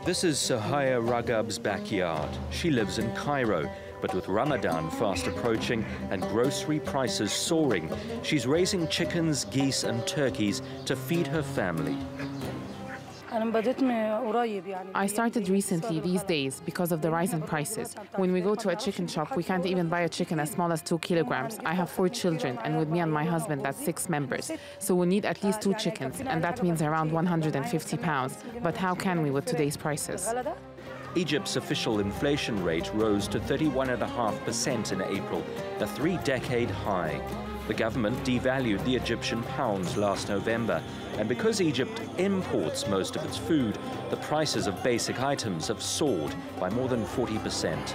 This is Sohaya Ragab's backyard. She lives in Cairo, but with Ramadan fast approaching and grocery prices soaring, she's raising chickens, geese and turkeys to feed her family. I started recently these days because of the rise in prices. When we go to a chicken shop, we can't even buy a chicken as small as 2 kilograms. I have 4 children, and with me and my husband, that's 6 members. So we need at least 2 chickens, and that means around 150 pounds. But how can we with today's prices? Egypt's official inflation rate rose to 31.5% in April, a 3-decade high. The government devalued the Egyptian pound last November, and because Egypt imports most of its food, the prices of basic items have soared by more than 40%.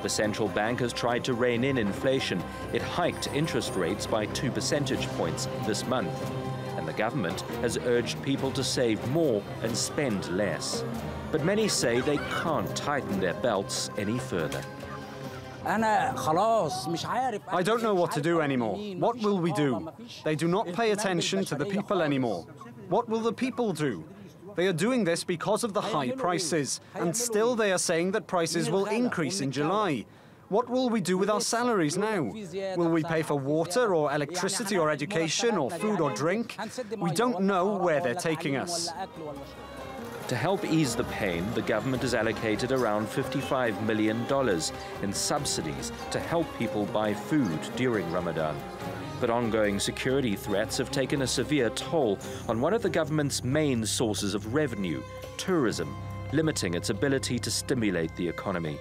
The central bank has tried to rein in inflation. It hiked interest rates by 2 percentage points this month, and the government has urged people to save more and spend less. But many say they can't tighten their belts any further. I don't know what to do anymore. What will we do? They do not pay attention to the people anymore. What will the people do? They are doing this because of the high prices, and still they are saying that prices will increase in July. What will we do with our salaries now? Will we pay for water or electricity or education or food or drink? We don't know where they're taking us. To help ease the pain, the government has allocated around $55 million in subsidies to help people buy food during Ramadan. But ongoing security threats have taken a severe toll on one of the government's main sources of revenue, tourism, limiting its ability to stimulate the economy.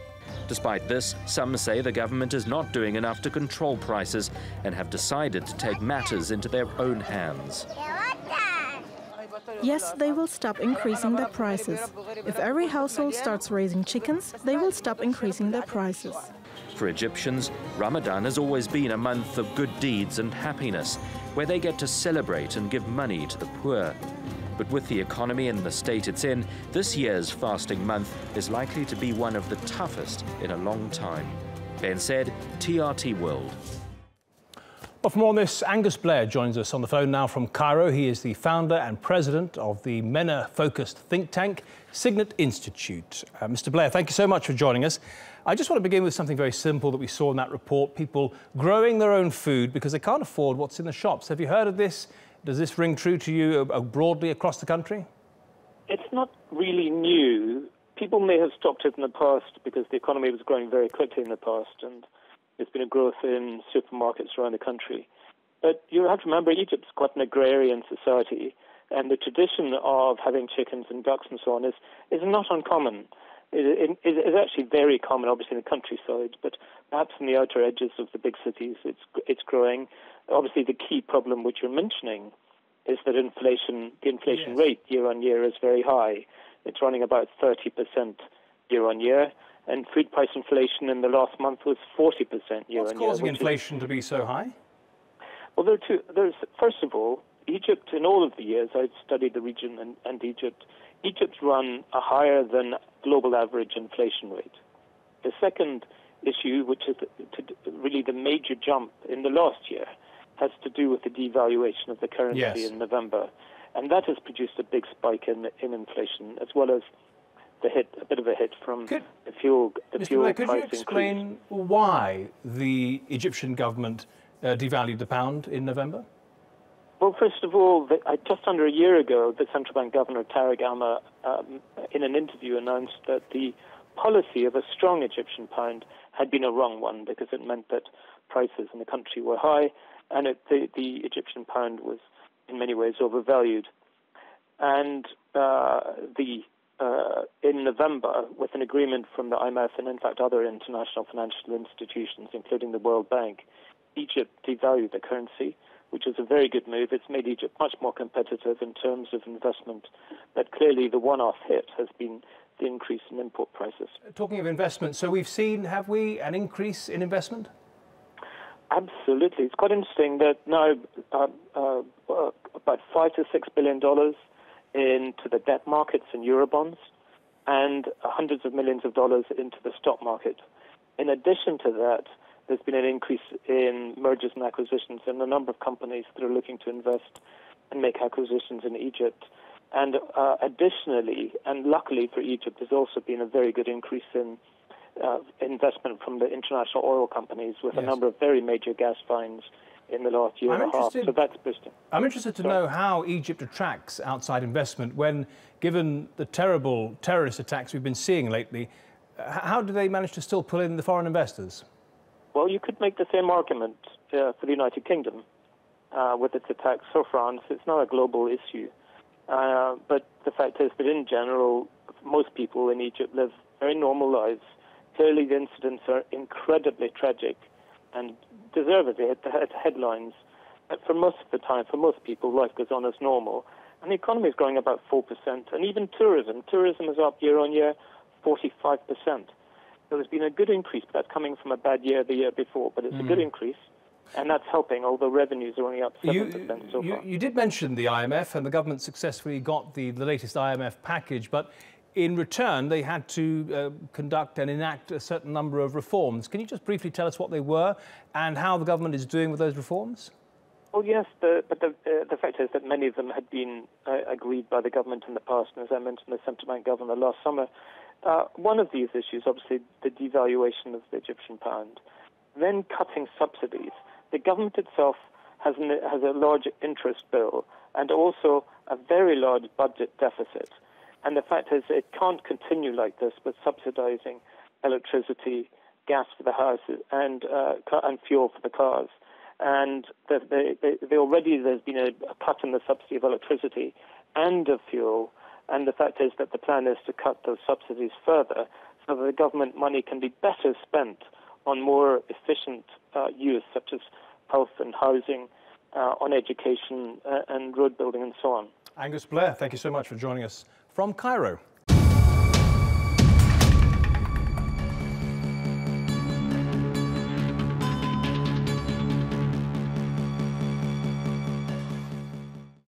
Despite this, some say the government is not doing enough to control prices and have decided to take matters into their own hands. Yes, they will stop increasing their prices. If every household starts raising chickens, they will stop increasing their prices. For Egyptians, Ramadan has always been a month of good deeds and happiness, where they get to celebrate and give money to the poor. But with the economy in the state it's in, this year's fasting month is likely to be one of the toughest in a long time. Ben said, TRT World. Well, for more on this, Angus Blair joins us on the phone now from Cairo. He is the founder and president of the MENA-focused think tank, Signet Institute. Mr. Blair, thank you so much for joining us. I just want to begin with something very simple that we saw in that report, people growing their own food because they can't afford what's in the shops. Have you heard of this? Does this ring true to you broadly across the country? It's not really new. People may have stopped it in the past because the economy was growing very quickly in the past, and there's been a growth in supermarkets around the country. But you have to remember, Egypt's quite an agrarian society, and the tradition of having chickens and ducks and so on is not uncommon. It is actually very common, obviously, in the countryside, but perhaps in the outer edges of the big cities, it's growing. Obviously, the key problem which you're mentioning is that the inflation rate year on year is very high. It's running about 30% year on year. And food price inflation in the last month was 40% year on year. What's causing inflation to be so high? Well, first of all, Egypt, in all of the years I've studied the region and Egypt's run a higher than global average inflation rate. The second issue, which is really the major jump in the last year, has to do with the devaluation of the currency in November. And that has produced a big spike in inflation, as well as a bit of a hit from the fuel price increase. Could you explain why the Egyptian government devalued the pound in November? Well, first of all, just under a year ago, the central bank governor, Tariq Alma, in an interview announced that the policy of a strong Egyptian pound had been a wrong one because it meant that prices in the country were high and the Egyptian pound was in many ways overvalued. And in November, with an agreement from the IMF and, in fact, other international financial institutions, including the World Bank, Egypt devalued the currency, which is a very good move. It's made Egypt much more competitive in terms of investment. But clearly, the one-off hit has been the increase in import prices. Talking of investment, so we've seen, have we, an increase in investment? Absolutely. It's quite interesting that now about $5 to $6 billion into the debt markets and Eurobonds, and hundreds of millions of dollars into the stock market. In addition to that, there's been an increase in mergers and acquisitions and a number of companies that are looking to invest and make acquisitions in Egypt. And additionally, and luckily for Egypt, there's also been a very good increase in investment from the international oil companies with a number of very major gas finds in the last year and a half. So that's boosting. I'm interested to know how Egypt attracts outside investment when, given the terrible terrorist attacks we've been seeing lately, how do they manage to still pull in the foreign investors? Well, you could make the same argument for the United Kingdom with its attacks for France. It's not a global issue. But the fact is that in general, most people in Egypt live very normal lives. Clearly, the incidents are incredibly tragic and deservedly hit the headlines. But for most of the time, for most people, life goes on as normal. And the economy is growing about 4%. And even tourism is up year on year, 45%. So there's been a good increase, but that's coming from a bad year the year before. But it's a good increase. And that's helping, although revenues are only up 7% so far. You did mention the IMF, and the government successfully got the latest IMF package, but in return they had to conduct and enact a certain number of reforms. Can you just briefly tell us what they were and how the government is doing with those reforms? Well, yes, but the fact is that many of them had been agreed by the government in the past, and as I mentioned, the central bank governor last summer. One of these issues, obviously, the devaluation of the Egyptian pound, then cutting subsidies. The government itself has a large interest bill and also a very large budget deficit. And the fact is it can't continue like this with subsidizing electricity, gas for the houses, and fuel for the cars. And there's been a cut in the subsidy of electricity and of fuel. And the fact is that the plan is to cut those subsidies further so that the government money can be better spent on more efficient use, such as health and housing, on education and road building and so on. Angus Blair, thank you so much for joining us from Cairo.